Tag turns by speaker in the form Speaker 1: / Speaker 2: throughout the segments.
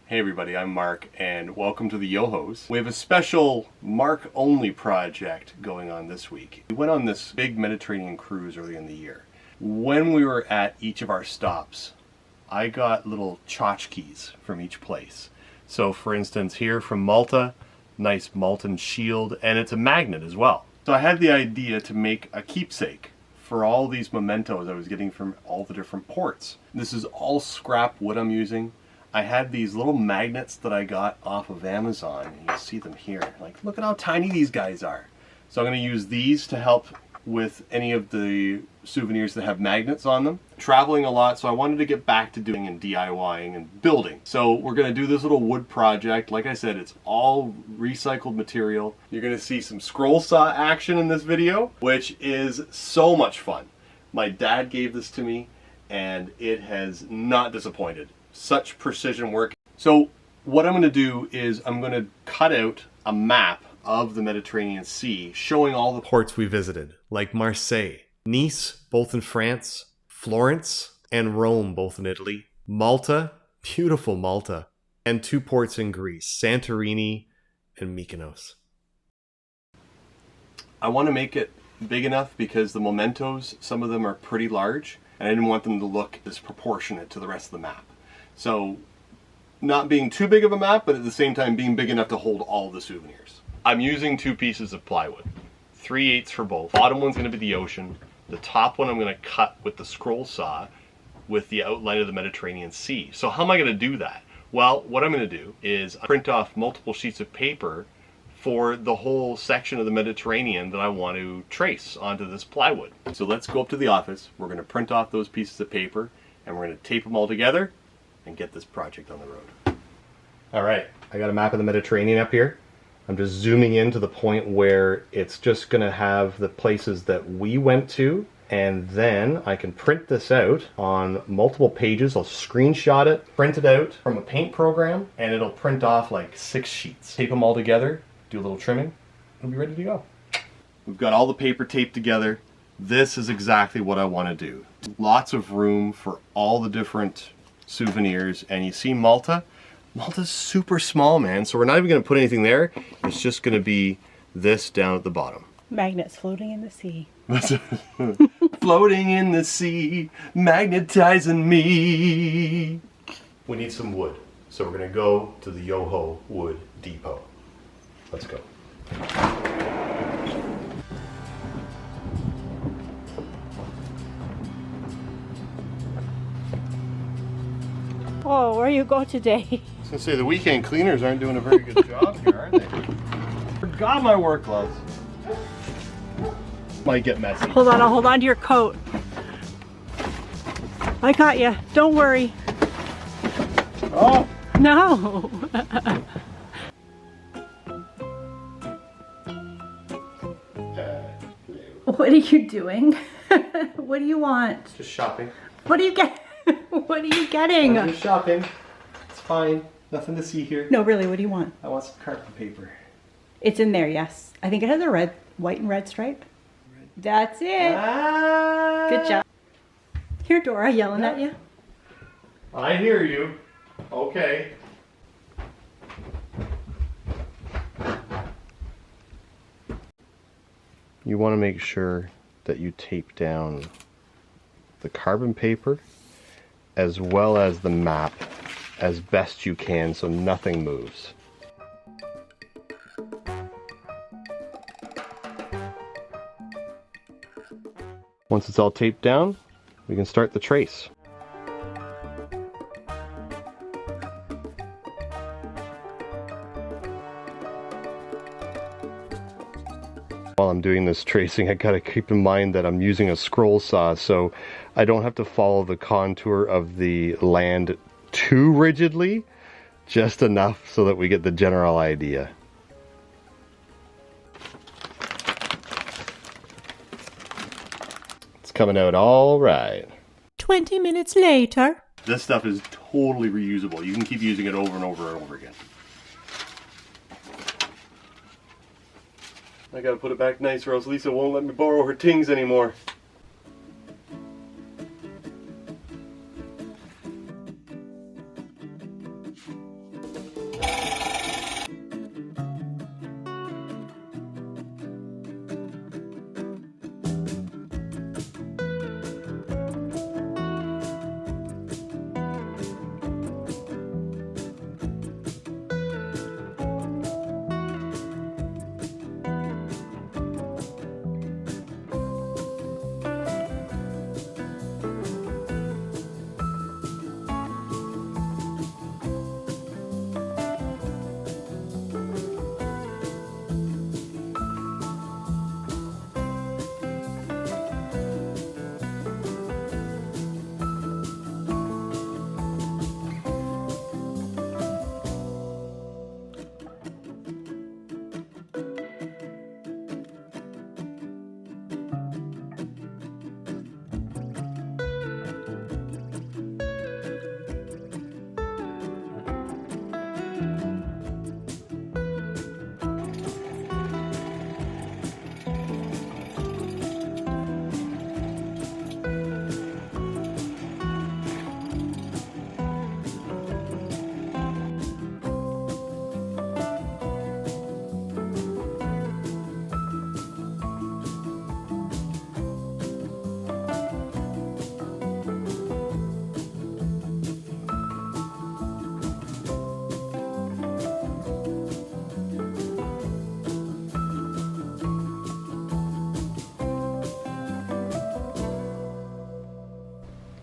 Speaker 1: Hey everybody, I'm Mark and welcome to the Yohos. We have a special Mark only project going on this week. We went on this big Mediterranean cruise early in the year. When we were at each of our stops, I got little tchotchkes from each place. So for instance, here from Malta, nice Maltan shield, and it's a magnet as well. So I had the idea to make a keepsake for all these mementos I was getting from all the different ports. This is all scrap wood I'm using. I had these little magnets that I got off of Amazon, and you see them here. Like, look at how tiny these guys are. So I'm going to use these to help with any of the souvenirs that have magnets on them. Traveling a lot, so I wanted to get back to doing and DIYing and building. So we're going to do this little wood project. Like I said, it's all recycled material. You're going to see some scroll saw action in this video, which is so much fun. My dad gave this to me, and it has not disappointed. Such precision work. So what I'm going to do is I'm going to cut out a map of the Mediterranean Sea showing all the ports we visited, like Marseille, Nice, both in France, Florence, and Rome, both in Italy, Malta, beautiful Malta, and 2 ports in Greece, Santorini and Mykonos. I want to make it big enough because the mementos, some of them are pretty large, and I didn't want them to look disproportionate to the rest of the map. So, not being too big of a map, but at the same time being big enough to hold all the souvenirs. I'm using 2 pieces of plywood, 3/8 for both. Bottom one's going to be the ocean. The top one I'm going to cut with the scroll saw with the outline of the Mediterranean Sea. So how am I going to do that? Well, what I'm going to do is print off multiple sheets of paper for the whole section of the Mediterranean that I want to trace onto this plywood. So let's go up to the office. We're going to print off those pieces of paper and we're going to tape them all together and get this project on the road. All right, I got a map of the Mediterranean up here. I'm just zooming in to the point where it's just gonna have the places that we went to, and then I can print this out on multiple pages. I'll screenshot it, print it out from a paint program, and it'll print off like 6 sheets. Tape them all together, do a little trimming, and we'll be ready to go. We've got all the paper taped together. This is exactly what I wanna do. Lots of room for all the different souvenirs, and you see Malta's super small, man, so we're not even going to put anything there. It's just going to be this down at the bottom.
Speaker 2: Magnets floating in the sea.
Speaker 1: Floating in the sea, magnetizing me. We need some wood, so we're going to go to the Yoho Wood Depot. Let's go.
Speaker 2: Oh, where you go today?
Speaker 1: I was gonna say the weekend cleaners aren't doing a very good job here, are they? Forgot my work gloves. Might get messy.
Speaker 2: Hold on, I'll hold on to your coat. I got you. Don't worry.
Speaker 1: Oh!
Speaker 2: No. What are you doing? What do you want?
Speaker 1: Just shopping.
Speaker 2: What do you get? What are you getting?
Speaker 1: I'm just shopping. It's fine. Nothing to see here.
Speaker 2: No, really, what do you want?
Speaker 1: I want some carton paper.
Speaker 2: It's in there, yes. I think it has a white and red stripe. That's it.
Speaker 1: Ah!
Speaker 2: Good job. Here, Dora, yelling at you.
Speaker 1: I hear you. Okay. You want to make sure that you tape down the carbon paper as well as the map as best you can so nothing moves. Once it's all taped down, we can start the trace. While I'm doing this tracing, I gotta keep in mind that I'm using a scroll saw, so I don't have to follow the contour of the land too rigidly, just enough so that we get the general idea. It's coming out all right.
Speaker 2: 20 minutes later.
Speaker 1: This stuff is totally reusable. You can keep using it over and over and over again. I gotta put it back nice or else Lisa won't let me borrow her tings anymore.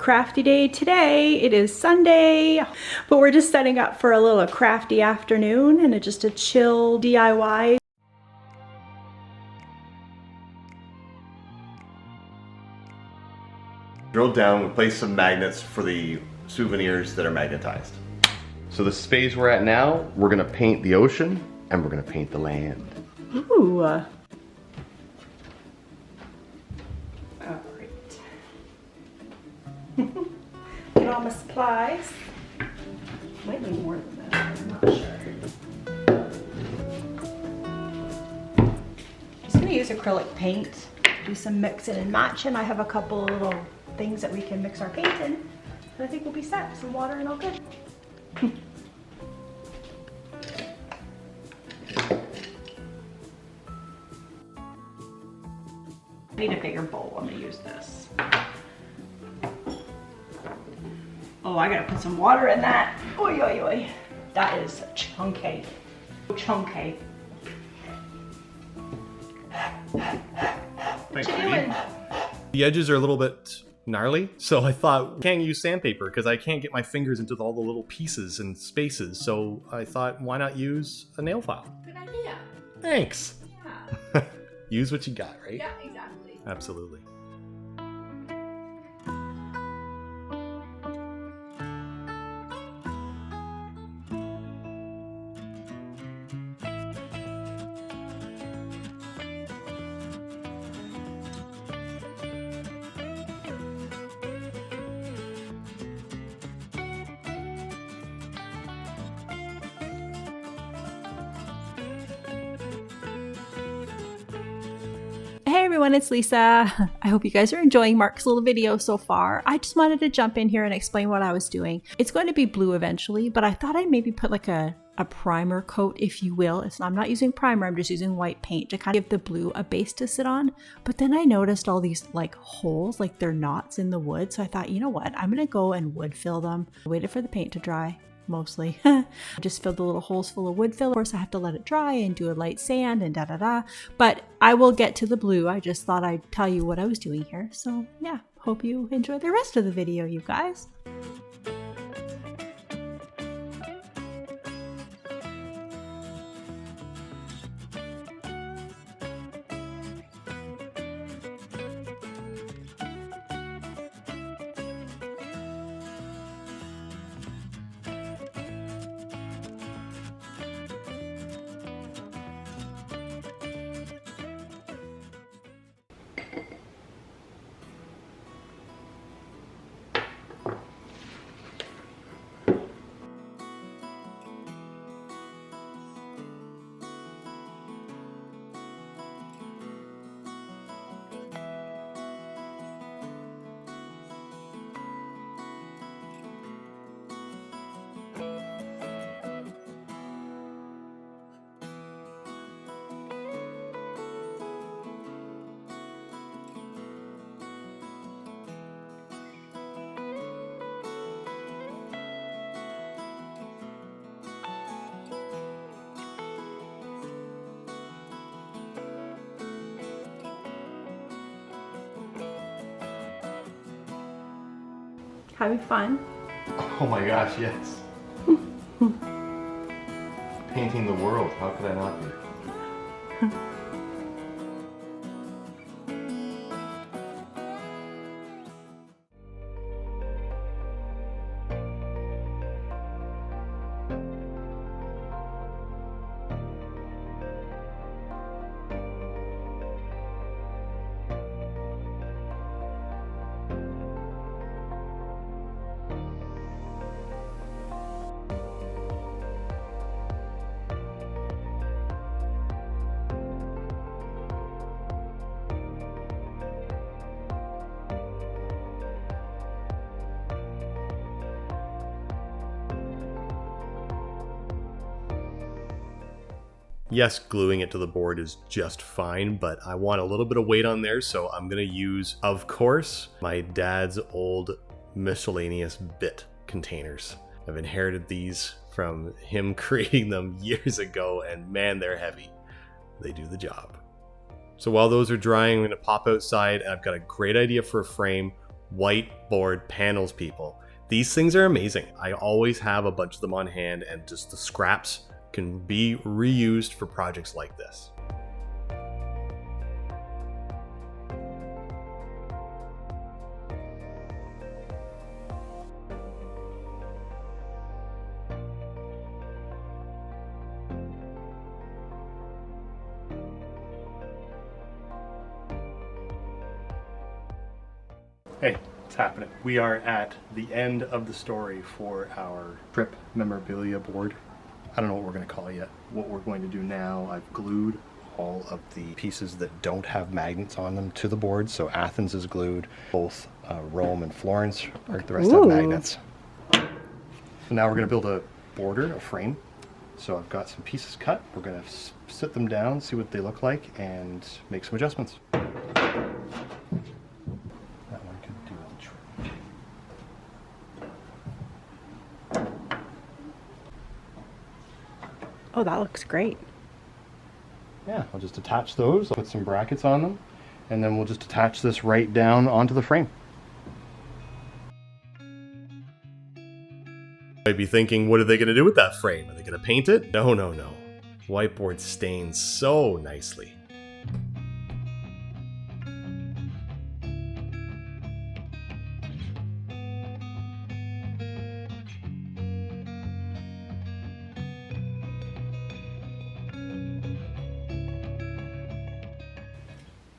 Speaker 2: crafty day today. It is Sunday, but we're just setting up for a little crafty afternoon and just a chill DIY.
Speaker 1: Drilled down, we placed some magnets for the souvenirs that are magnetized. So the space we're at now, we're gonna paint the ocean and we're gonna paint the land.
Speaker 2: Ooh. All right. Get all my supplies. Might need more than that, I'm not sure. Just gonna use acrylic paint, do some mixing and matching. I have a couple of little things that we can mix our paint in, and I think we'll be set. Some water and all good. I need a bigger bowl. I'm gonna use this. Oh, I gotta put some water in that. Oi, oi, oi. That is chunky. Chunky.
Speaker 1: Thanks,
Speaker 2: What you doing?
Speaker 3: The edges are a little bit gnarly, so I thought, can't use sandpaper because I can't get my fingers into all the little pieces and spaces, so I thought, why not use a nail file?
Speaker 4: Good idea.
Speaker 3: Thanks!
Speaker 4: Yeah.
Speaker 3: Use what you got, right?
Speaker 4: Yeah, exactly.
Speaker 3: Absolutely.
Speaker 2: Hey everyone, it's Lisa. I hope you guys are enjoying Mark's little video so far. I just wanted to jump in here and explain what I was doing. It's going to be blue eventually, but I thought I'd maybe put like a primer coat, if you will. I'm not using primer, I'm just using white paint to kind of give the blue a base to sit on. But then I noticed all these like holes, like they're knots in the wood. So I thought, you know what, I'm gonna go and wood fill them. I waited for the paint to dry. Mostly. I just filled the little holes full of wood fill. Of course, I have to let it dry and do a light sand and da-da-da. But I will get to the blue. I just thought I'd tell you what I was doing here. So yeah, hope you enjoy the rest of the video, you guys. Having fun?
Speaker 3: Oh my gosh, yes. Painting the world, how could I not be? Yes, gluing it to the board is just fine, but I want a little bit of weight on there, so I'm gonna use, of course, my dad's old miscellaneous bit containers. I've inherited these from him creating them years ago, and man, they're heavy. They do the job. So while those are drying, I'm gonna pop outside, and I've got a great idea for a frame. whiteboard panels, people. These things are amazing. I always have a bunch of them on hand, and just the scraps can be reused for projects like this.
Speaker 1: Hey, it's happening. We are at the end of the story for our trip memorabilia board. I don't know what we're going to call it yet. What we're going to do now, I've glued all of the pieces that don't have magnets on them to the board. So Athens is glued. Both Rome and Florence, the rest have magnets. So now we're going to build a border, a frame. So I've got some pieces cut. We're going to sit them down, see what they look like, and make some adjustments.
Speaker 4: Oh, that looks great.
Speaker 1: Yeah, I'll just attach those, I'll put some brackets on them, and then we'll just attach this right down onto the frame.
Speaker 3: Might be thinking, what are they going to do with that frame? Are they going to paint it? No, no, no. Whiteboard stains so nicely.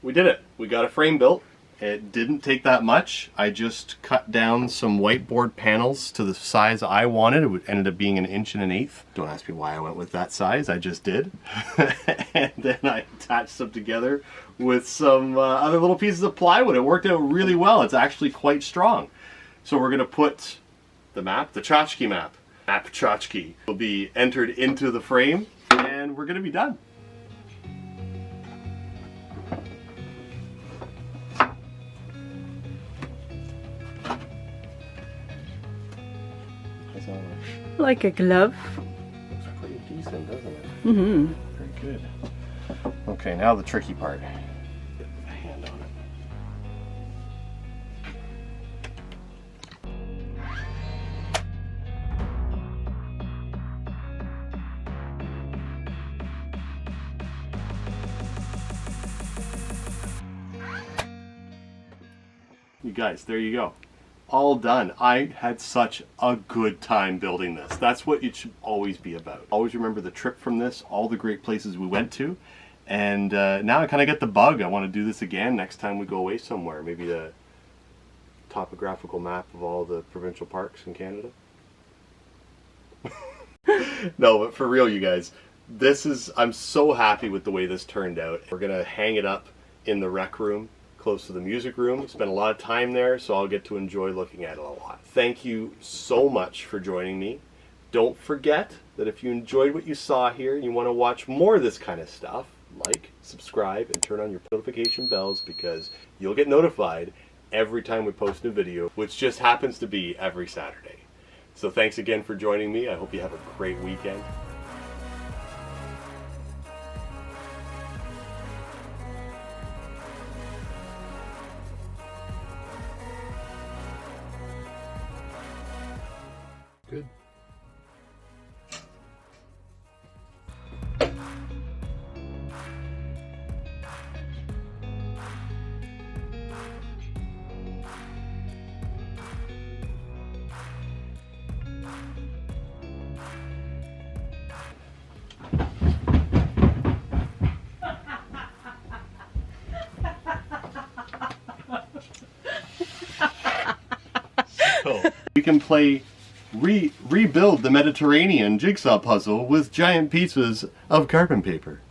Speaker 1: We did it. We got a frame built. It didn't take that much. I just cut down some whiteboard panels to the size I wanted. It ended up being 1 1/8 inches. Don't ask me why I went with that size. I just did. And then I attached them together with some other little pieces of plywood. It worked out really well. It's actually quite strong. So we're going to put the map, the tchotchke map, tchotchke, will be entered into the frame, and we're going to be done.
Speaker 4: Like a glove.
Speaker 1: Looks pretty decent, doesn't it?
Speaker 4: Mm-hmm.
Speaker 1: Very good. Okay, now the tricky part. Get a hand on it. You guys, there you go. All done. I had such a good time building this. That's what it should always be about. Always remember the trip from this, all the great places we went to, and now I kind of get the bug. I want to do this again next time we go away somewhere. Maybe the topographical map of all the provincial parks in Canada. No, but for real, you guys, I'm so happy with the way this turned out. We're gonna hang it up in the rec room, close to the music room. Spent a lot of time there, so I'll get to enjoy looking at it a lot. Thank you so much for joining me. Don't forget that if you enjoyed what you saw here and you want to watch more of this kind of stuff, like, subscribe, and turn on your notification bells, because you'll get notified every time we post a video, which just happens to be every Saturday. So thanks again for joining me. I hope you have a great weekend. Good. So we can play rebuild the Mediterranean jigsaw puzzle with giant pieces of carbon paper.